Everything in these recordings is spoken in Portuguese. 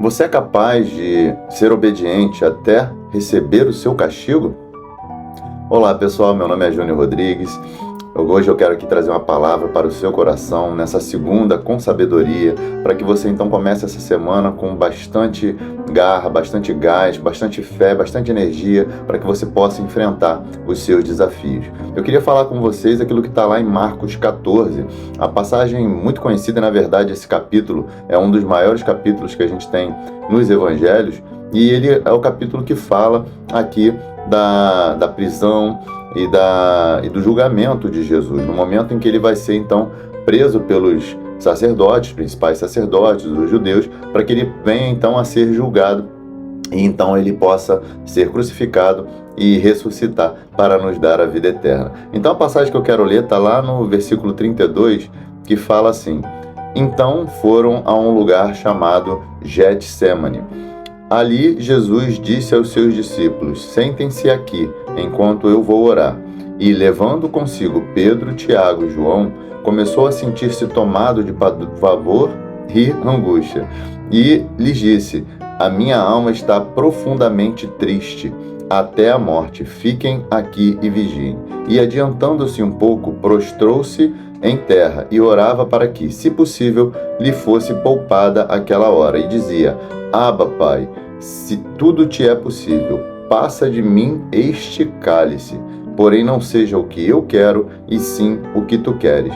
Você é capaz de ser obediente até receber o seu castigo? Olá pessoal, meu nome é Júnior Rodrigues. Hoje eu quero aqui trazer uma palavra para o seu coração, nessa segunda com sabedoria, para que você então comece essa semana com bastante garra, bastante gás, bastante fé, bastante energia, para que você possa enfrentar os seus desafios. Eu queria falar com vocês aquilo que está lá em Marcos 14, a passagem muito conhecida, na verdade esse capítulo é um dos maiores capítulos que a gente tem nos evangelhos, e ele é o capítulo que fala aqui da prisão e do julgamento de Jesus, no momento em que ele vai ser então preso pelos sacerdotes, principais sacerdotes dos judeus, para que ele venha então a ser julgado e então ele possa ser crucificado e ressuscitar para nos dar a vida eterna. Então a passagem que eu quero ler está lá no versículo 32, que fala assim: então foram a um lugar chamado Getsêmani. Ali Jesus disse aos seus discípulos: sentem-se aqui, enquanto eu vou orar. E levando consigo Pedro, Tiago e João, começou a sentir-se tomado de pavor e angústia. E lhes disse: a minha alma está profundamente triste, até a morte. Fiquem aqui e vigiem. E adiantando-se um pouco, prostrou-se em terra e orava para que, se possível, lhe fosse poupada aquela hora. E dizia: Abba, Pai, se tudo te é possível, passa de mim este cálice, porém não seja o que eu quero, e sim o que tu queres.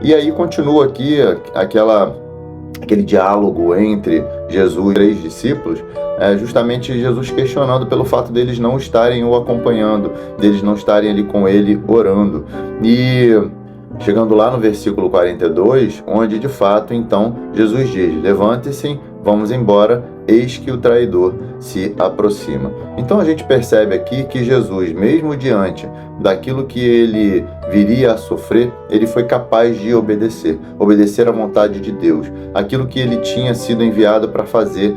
E aí continua aqui aquele diálogo entre Jesus e os três discípulos, justamente Jesus questionando pelo fato deles não estarem o acompanhando, deles não estarem ali com ele orando. E chegando lá no versículo 42, onde de fato então Jesus diz: levante-se, vamos embora, eis que o traidor se aproxima. Então a gente percebe aqui que Jesus, mesmo diante daquilo que ele viria a sofrer, ele foi capaz de obedecer à vontade de Deus, aquilo que ele tinha sido enviado para fazer,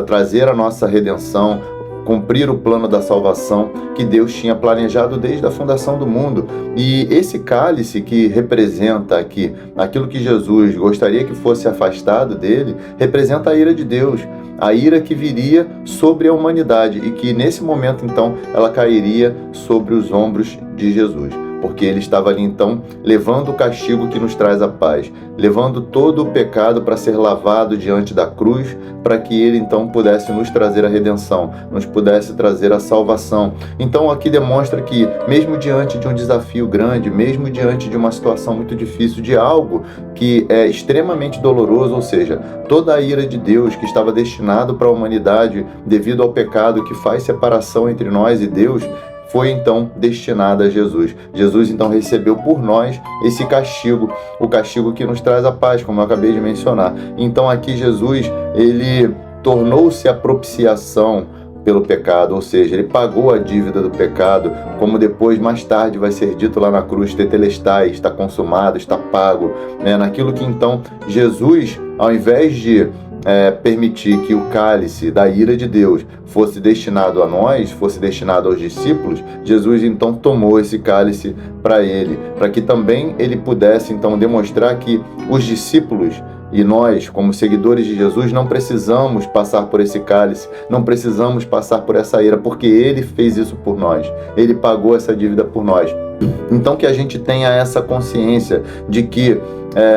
trazer a nossa redenção, cumprir o plano da salvação que Deus tinha planejado desde a fundação do mundo. E esse cálice que representa aqui aquilo que Jesus gostaria que fosse afastado dele, representa a ira de Deus, a ira que viria sobre a humanidade e que nesse momento então ela cairia sobre os ombros de Jesus, porque ele estava ali então levando o castigo que nos traz a paz, levando todo o pecado para ser lavado diante da cruz, para que ele então pudesse nos trazer a redenção, nos pudesse trazer a salvação. Então aqui demonstra que mesmo diante de um desafio grande, mesmo diante de uma situação muito difícil, de algo que é extremamente doloroso, ou seja, toda a ira de Deus que estava destinado para a humanidade devido ao pecado que faz separação entre nós e Deus, foi então destinada a Jesus. Jesus então recebeu por nós esse castigo, o castigo que nos traz a paz, como eu acabei de mencionar. Então aqui Jesus, ele tornou-se a propiciação pelo pecado, ou seja, ele pagou a dívida do pecado, como depois, mais tarde, vai ser dito lá na cruz: tetelestai, está consumado, está pago, naquilo que então Jesus, ao invés de permitir que o cálice da ira de Deus fosse destinado a nós, fosse destinado aos discípulos, Jesus então tomou esse cálice para ele, para que também ele pudesse então demonstrar que os discípulos e nós, como seguidores de Jesus, não precisamos passar por esse cálice, não precisamos passar por essa ira, porque ele fez isso por nós, ele pagou essa dívida por nós. Então que a gente tenha essa consciência de que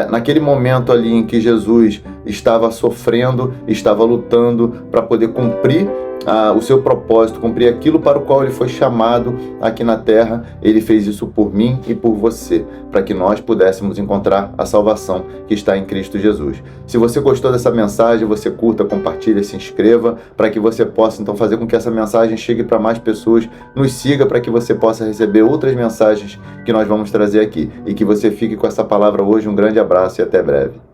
naquele momento ali em que Jesus estava sofrendo, estava lutando para poder cumprir o seu propósito, cumprir aquilo para o qual ele foi chamado aqui na terra, ele fez isso por mim e por você, para que nós pudéssemos encontrar a salvação que está em Cristo Jesus. Se você gostou dessa mensagem, você curta, compartilha, se inscreva, para que você possa então fazer com que essa mensagem chegue para mais pessoas, nos siga para que você possa receber outras mensagens que nós vamos trazer aqui, e que você fique com essa palavra hoje. Um grande abraço e até breve.